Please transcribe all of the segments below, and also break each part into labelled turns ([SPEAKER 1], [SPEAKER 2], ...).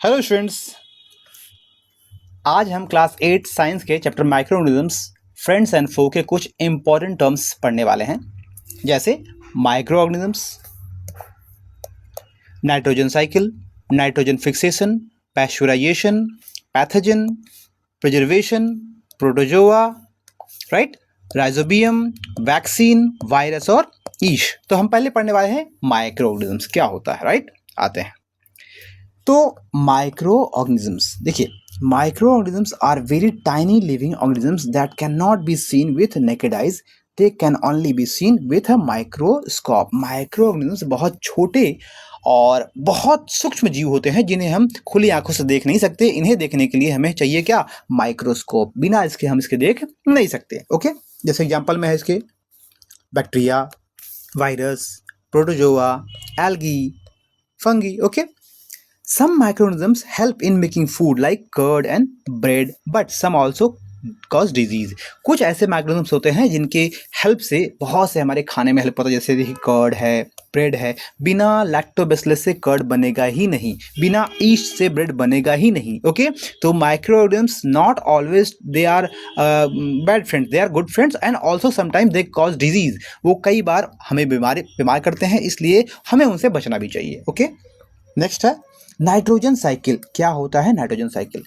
[SPEAKER 1] Hello students. आज हम class 8 science के chapter microorganisms friends and foe के कुछ इंपॉर्टेंट टर्म्स पढ़ने वाले हैं, जैसे microorganisms, nitrogen cycle, nitrogen fixation, pasteurisation, pathogen, preservation, protozoa, right, rhizobium, vaccine, virus और ईश। तो हम पहले पढ़ने वाले हैं माइक्रो ऑर्गेनिजम्स क्या होता है, राइट। आते हैं तो माइक्रो ऑर्गेनिजम्स। देखिए, microorganisms are very tiny living organisms that can not be seen with naked eyes, they can only be seen with a microscope. Microorganisms बहुत छोटे और बहुत सूक्ष्म जीव होते हैं जिन्हें हम खुली आंखों से देख नहीं सकते। इन्हें देखने के लिए हमें चाहिए क्या? माइक्रोस्कोप। बिना इसके हम इसके देख नहीं सकते। ओके, जैसे एग्जांपल में है इसके bacteria, virus, protozoa, algae, fungi. Okay, some microorganisms help in making food like curd and bread, but some also cause disease. कुछ ऐसे माइक्रोऑर्गेनिजम्स होते हैं जिनके हेल्प से बहुत से हमारे खाने में हेल्प होता है, जैसे देखिए कर्ड है, ब्रेड है। बिना लैक्टोबैसिलस से कर्ड बनेगा ही नहीं, बिना ईस्ट से ब्रेड बनेगा ही नहीं। ओके, तो microorganisms not always they are bad friends, they are good friends and also sometimes they cause disease. वो कई बार हमें बीमार करते हैं, इसलिए हमें उनसे बचना भी चाहिए। ओके, नेक्स्ट है नाइट्रोजन साइकिल। क्या होता है nitrogen cycle?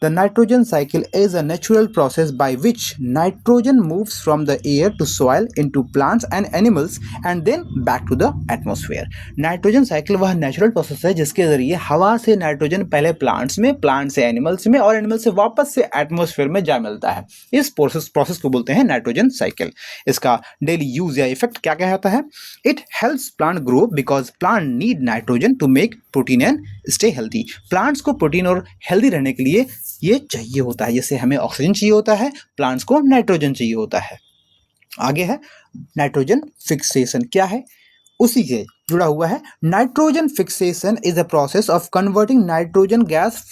[SPEAKER 1] The nitrogen cycle is a natural process by which nitrogen moves from the air to soil into plants and animals and then back to the atmosphere. Nitrogen cycle वह natural process है जिसके जरिए हवा से nitrogen पहले plants में, plant से animals में और एनिमल से वापस से एटमॉस्फेयर में जा मिलता है। इस प्रोसेस को बोलते हैं नाइट्रोजन साइकिल। इसका डेली यूज या इफेक्ट क्या क्या होता है? It helps plant grow because plant need nitrogen to make protein and stay healthy. Plants को प्रोटीन और हेल्दी रहने के लिए ये चाहिए होता है, जैसे हमें ऑक्सीजन चाहिए होता है, प्लांट्स को नाइट्रोजन चाहिए होता है। आगे है नाइट्रोजन फिक्सेशन। क्या है? उसी से जुड़ा हुआ है। Nitrogen fixation is a process of converting nitrogen gas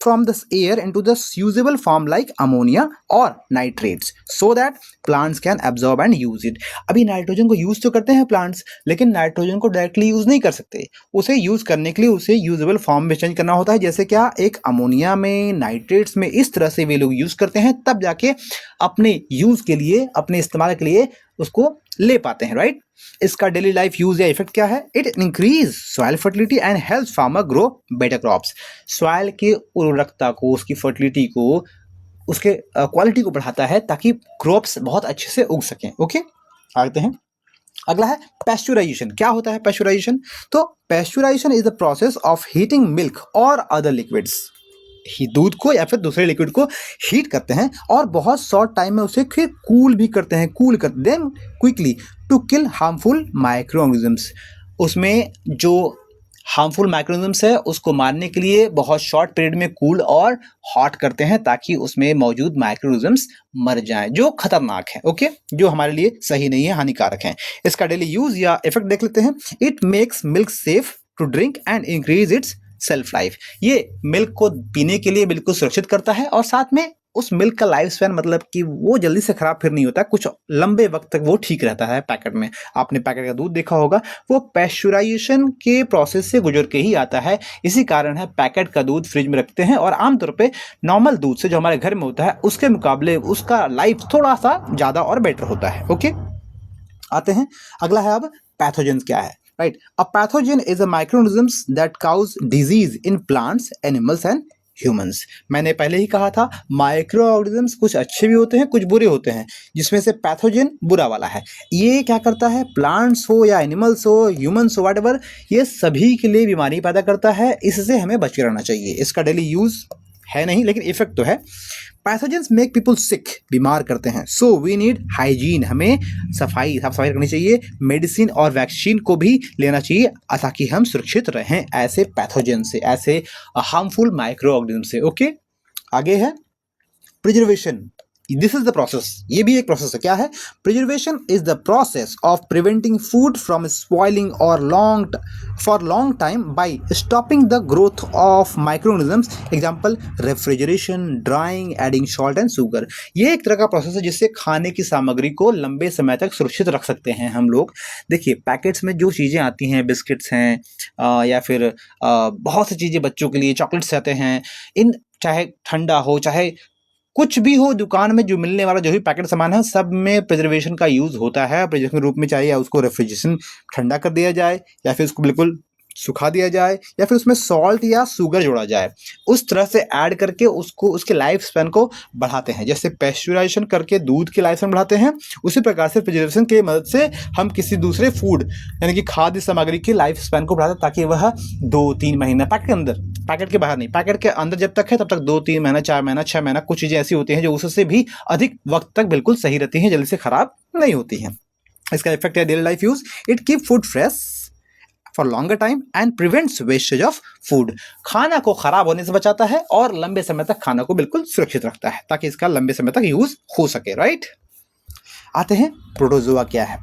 [SPEAKER 1] from the air into the usable form like ammonia or nitrates so that plants can absorb and use it. अभी नाइट्रोजन को use तो करते हैं प्लांट्स, लेकिन nitrogen को directly use नहीं कर सकते। उसे यूज करने के लिए उसे यूजेबल फॉर्म में चेंज करना होता है, जैसे क्या एक अमोनिया में, नाइट्रेट्स में। इस तरह से वे लोग यूज करते हैं, तब जाके अपने यूज के लिए, अपने इस्तेमाल के लिए उसको ले पाते हैं, राइट। इसका डेली लाइफ यूज या इफेक्ट क्या है? It increase soil fertility and helps farmer grow better crops. Soil की उर्वरकता को, उसकी फर्टिलिटी को, उसके क्वालिटी को बढ़ाता है ताकि क्रॉप्स बहुत अच्छे से उग सकें। ओके, आते हैं। अगला है पैस्चुराइजेशन। क्या होता है पैस्चुराइजेशन? तो pasteurisation is the process of heating milk और अदर लिक्विड्स। ही दूध को या फिर दूसरे लिक्विड को हीट करते हैं और बहुत शॉर्ट टाइम में उसे फिर कूल भी करते हैं, कूल करते then quickly to kill harmful microorganisms. उसमें जो हार्मफुल माइक्रोऑर्गेनिजम्स है उसको मारने के लिए बहुत शॉर्ट पीरियड में कूल और हॉट करते हैं ताकि उसमें मौजूद माइक्रोऑर्गेनिजम्स मर जाएं जो खतरनाक है। ओके, जो हमारे लिए सही नहीं है, हानिकारक है। इसका डेली यूज या इफेक्ट देख लेते हैं। It makes milk safe to drink and increase its shelf life. ये मिल्क को पीने के लिए बिल्कुल सुरक्षित करता है और साथ में उस मिल्क का लाइफ स्पैन, मतलब कि वो जल्दी से खराब फिर नहीं होता, कुछ लंबे वक्त तक वो ठीक रहता है पैकेट में। आपने पैकेट का दूध देखा होगा, वो पैस्चुराइजेशन के प्रोसेस से गुजर के ही आता है। इसी कारण है पैकेट का दूध फ्रिज में रखते हैं और आमतौर पे नॉर्मल दूध से जो हमारे घर में होता है उसके मुकाबले उसका लाइफ थोड़ा सा ज़्यादा और बेटर होता है। ओके, आते हैं। अगला है अब पैथोजन क्या है, right. A pathogen is a microorganisms that cause disease in plants, animals and humans. मैंने पहले ही कहा था माइक्रो ऑर्गेनिजम्स कुछ अच्छे भी होते हैं, कुछ बुरे होते हैं, जिसमें से पैथोजन बुरा वाला है। ये क्या करता है? प्लांट्स हो या एनिमल्स हो, ह्यूमंस हो, व्हाटएवर, ये सभी के लिए बीमारी पैदा करता है। इससे हमें बच के रहना चाहिए। इसका डेली यूज है नहीं, लेकिन इफेक्ट तो है। पैथोजेंस मेक पीपल सिक, बीमार करते हैं। सो वी नीड हाइजीन, हमें साफ सफाई रखनी चाहिए। मेडिसिन और वैक्सीन को भी लेना चाहिए ताकि हम सुरक्षित रहें ऐसे पैथोजन से, ऐसे हार्मफुल माइक्रो ऑर्गेनिज्म से। ओके, आगे है preservation. This is the process, ये भी एक प्रोसेस है। क्या है? Preservation is the process of preventing food from spoiling और for long time by stopping the growth of microorganisms. Example refrigeration, drying, adding salt and sugar. ये एक तरह का प्रोसेस है जिससे खाने की सामग्री को लंबे समय तक सुरक्षित रख सकते हैं हम लोग। देखिए पैकेट्स में जो चीज़ें आती हैं, बिस्किट्स हैं या फिर बहुत सी चीज़ें बच्चों के लिए, चॉकलेट्स आते हैं, इन चाहे ठंडा हो चाहे कुछ भी हो, दुकान में जो मिलने वाला जो भी पैकेट सामान है सब में प्रिजर्वेशन का यूज़ होता है। प्रिजर्वेशन के रूप में चाहिए या उसको रेफ्रिजरेशन ठंडा कर दिया जाए या फिर उसको बिल्कुल सुखा दिया जाए या फिर उसमें सॉल्ट या शुगर जोड़ा जाए, उस तरह से ऐड करके उसको उसके लाइफ स्पैन को बढ़ाते हैं। जैसे पैस्चराइजेशन करके दूध की लाइफ स्पैन बढ़ाते हैं, उसी प्रकार से प्रिजर्वेशन की मदद से हम किसी दूसरे फूड यानी कि खाद्य सामग्री की लाइफ स्पैन को बढ़ाते हैं ताकि वह 2-3 महीना पैकेट के अंदर, पैकेट के बाहर नहीं, पैकेट के अंदर जब तक है तब तक 2-3 महीना, 4 महीना, 6 महीना, कुछ चीज़ें ऐसी होती हैं जो उससे भी अधिक वक्त तक बिल्कुल सही रहती हैं, जल्दी से खराब नहीं होती हैं। इसका इफेक्ट है daily life use, it keep food fresh for longer time and prevents wastage of food. खाना को खराब होने से बचाता है और लंबे समय तक खाना को बिल्कुल सुरक्षित रखता है ताकि इसका लंबे समय तक यूज हो सके, राइट। आते हैं प्रोटोजोआ क्या है।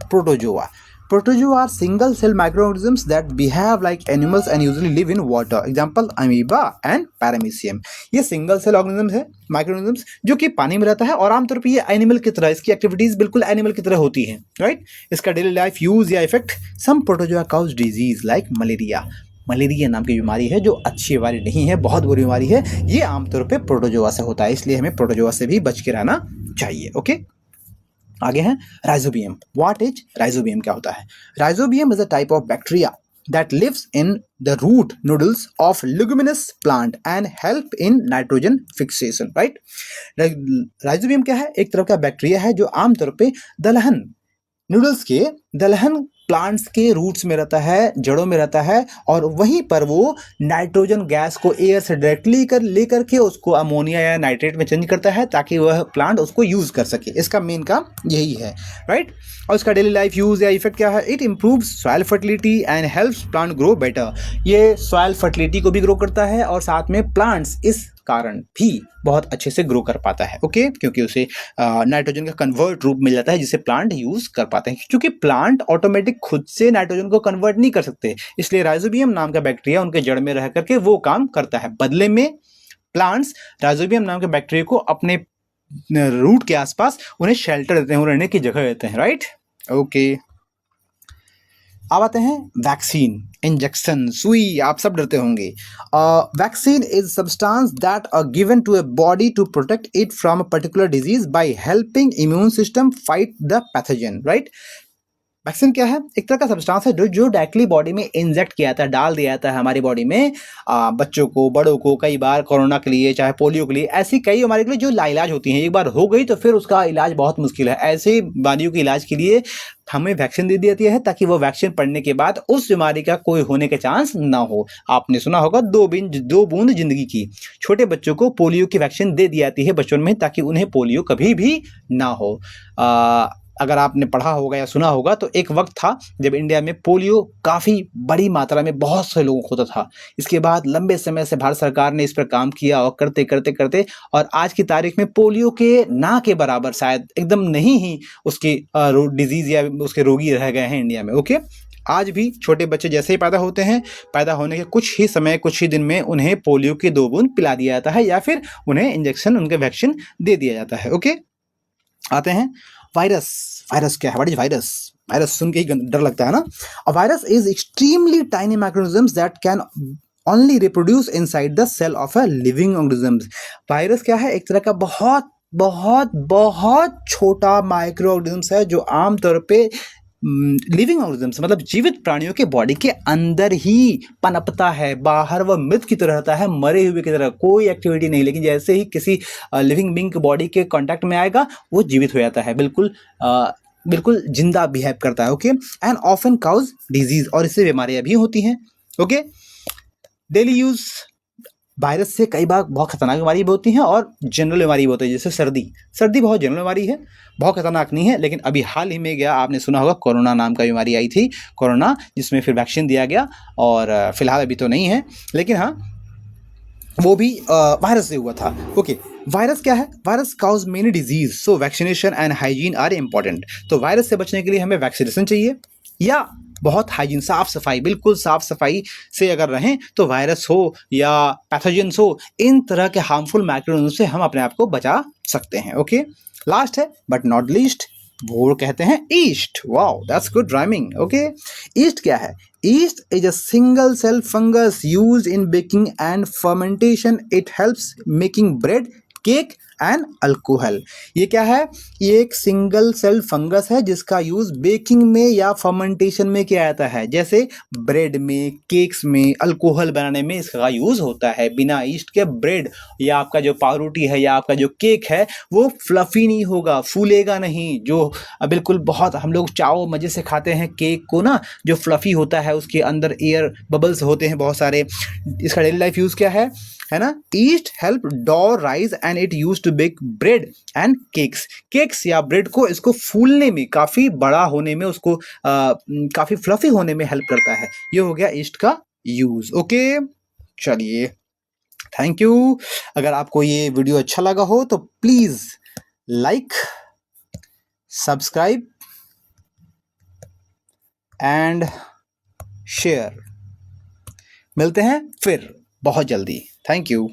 [SPEAKER 1] Protozoa are single cell microorganisms that behave like animals and usually live in water. Example amoeba and paramecium. ये सिंगल सेल ऑर्गेनिजम्स है, माइक्रोऑर्गेनिजम्स जो कि पानी में रहता है और आमतौर पर ये एनिमल की तरह, इसकी एक्टिविटीज बिल्कुल एनिमल की तरह होती हैं, राइट। इसका डेली लाइफ यूज या effect, some protozoa cause disease like malaria. Malaria नाम की बीमारी है जो अच्छी बीमारी नहीं है, बहुत बुरी बीमारी है। ये आमतौर पे प्रोटोजोआ से होता है, इसलिए हमें प्रोटोजोआ से भी बच के रहना चाहिए, ओके। आगे हैं राइजोबियम। What is rhizobium? क्या होता है? Rhizobium is a type of bacteria that lives in the root nodules of leguminous plant and help in nitrogen fixation, right? Rhizobium क्या है? एक तरह का बैक्टीरिया है जो आमतौर पे दलहन नूडल्स के दलहन प्लांट्स के रूट्स में रहता है, जड़ों में रहता है और वहीं पर वो नाइट्रोजन गैस को एयर से डायरेक्टली लेकर के उसको अमोनिया या नाइट्रेट में चेंज करता है ताकि वह प्लांट उसको यूज़ कर सके। इसका मेन काम यही है, राइट। और इसका डेली लाइफ यूज़ या इफेक्ट क्या है? It improves soil fertility and helps plant grow better. ये सॉइल फर्टिलिटी को भी ग्रो करता है और साथ में प्लांट्स इस कारण भी बहुत अच्छे से ग्रो कर पाता है, ओके, क्योंकि उसे नाइट्रोजन का कन्वर्ट रूप मिल जाता है जिसे प्लांट यूज कर पाते हैं। क्योंकि प्लांट ऑटोमेटिक खुद से नाइट्रोजन को कन्वर्ट नहीं कर सकते, इसलिए राइजोबियम नाम का बैक्टीरिया उनके जड़ में रह करके वो काम करता है। बदले में प्लांट्स राइजोबियम नाम के बैक्टीरिया को अपने रूट के आसपास उन्हें शेल्टर देते हैं, रहने की जगह देते हैं, राइट, ओके। अब आते हैं वैक्सीन, इंजेक्शन, सुई। आप सब डरते होंगे। Vaccine is substance that are given to a body to protect it from a particular disease by helping immune system fight the pathogen, right. Vaccine क्या है? एक तरह का सब्सटेंस है जो डायरेक्टली बॉडी में इंजेक्ट किया जाता है, डाल दिया जाता है हमारी बॉडी में। बच्चों को, बड़ों को, कई बार कोरोना के लिए, चाहे पोलियो के लिए, ऐसी कई बीमारी के लिए जो लाइलाज होती हैं। एक बार हो गई तो फिर उसका इलाज बहुत मुश्किल है। ऐसे बीमारियों के इलाज के लिए हमें वैक्सीन दे दी जाती है ताकि वो वैक्सीन पड़ने के बाद उस बीमारी का कोई होने के चांस ना हो। आपने सुना होगा 2 बूंद जिंदगी की। छोटे बच्चों को पोलियो की वैक्सीन दे दी जाती है बचपन में ताकि उन्हें पोलियो कभी भी ना हो। अगर आपने पढ़ा होगा या सुना होगा तो एक वक्त था जब इंडिया में पोलियो काफ़ी बड़ी मात्रा में बहुत से लोगों को होता था। इसके बाद लंबे समय से भारत सरकार ने इस पर काम किया और करते करते करते और आज की तारीख में पोलियो के ना के बराबर, शायद एकदम नहीं ही, उसकी डिजीज़ या उसके रोगी रह गए हैं इंडिया में, ओके। आज भी छोटे बच्चे जैसे ही पैदा होते हैं, पैदा होने के कुछ ही समय, कुछ ही दिन में उन्हें पोलियो की 2 बूंद पिला दिया जाता है या फिर उन्हें इंजेक्शन, उनके वैक्सीन दे दिया जाता है, ओके। आते हैं वायरस। वायरस क्या है? What is virus? वायरस सुन के ही डर लगता है ना। A virus is extremely tiny microorganisms that can only reproduce inside the cell of a living organisms. Virus क्या है? एक तरह का बहुत बहुत बहुत छोटा माइक्रो ऑर्गेनिजम्स है जो आमतौर पे लिविंग ऑर्गेनिजम्स मतलब जीवित प्राणियों के बॉडी के अंदर ही पनपता है। बाहर वह मृत की तरह रहता है, मरे हुए की तरह, कोई एक्टिविटी नहीं। लेकिन जैसे ही किसी लिविंग बीइंग के बॉडी के कांटेक्ट में आएगा वो जीवित हो जाता है, बिल्कुल जिंदा बिहेव करता है, okay. And often cause disease, और इससे बीमारियां भी होती हैं, ओके। डेली यूज वायरस से कई बार बहुत खतरनाक बीमारी भी होती हैं और जनरल बीमारी भी होती है, जैसे सर्दी बहुत जनरल बीमारी है, बहुत खतरनाक नहीं है। लेकिन अभी हाल ही में गया, आपने सुना होगा, कोरोना नाम का बीमारी आई थी, कोरोना, जिसमें फिर वैक्सीन दिया गया और फिलहाल अभी तो नहीं है। लेकिन हाँ, वो भी वायरस से हुआ था। ओके, वायरस क्या है? Virus cause many disease, so vaccination and hygiene are important. तो वायरस से बचने के लिए हमें वैक्सीनेशन चाहिए या बहुत हाइजीन, साफ सफाई, बिल्कुल साफ सफाई से अगर रहें तो वायरस हो या पैथोजेंस हो, इन तरह के हार्मफुल माइक्रोऑर्गेनिज्म से हम अपने आप को बचा सकते हैं। ओके, लास्ट है बट नॉट लीस्ट, वो कहते हैं east. Wow, that's good rhyming. Okay, east क्या है? Yeast is a single cell fungus used in baking and fermentation. It helps making bread, cake and alcohol. ये क्या है? ये एक सिंगल सेल फंगस है जिसका यूज बेकिंग में या फर्मेंटेशन में किया जाता है, जैसे ब्रेड में, केक्स में, अल्कोहल बनाने में इसका यूज होता है। बिना ईस्ट के ब्रेड या आपका जो पावरोटी है या आपका जो केक है वो फ्लफी नहीं होगा, फूलेगा नहीं। जो बिल्कुल बहुत हम लोग चाव मजे से खाते हैं केक को ना, जो फ्लफी होता है, उसके अंदर एयर बबल्स होते हैं बहुत सारे। इसका डेली लाइफ यूज क्या है ना? Yeast help dough rise and it use to bake bread and cakes. Cakes या ब्रेड को इसको फूलने में, काफी बड़ा होने में, उसको काफी फ्लफी होने में हेल्प करता है। ये हो गया ईस्ट का यूज। ओके, चलिए, थैंक यू। अगर आपको ये वीडियो अच्छा लगा हो तो please like, subscribe and share. मिलते हैं फिर बहुत जल्दी। Thank you.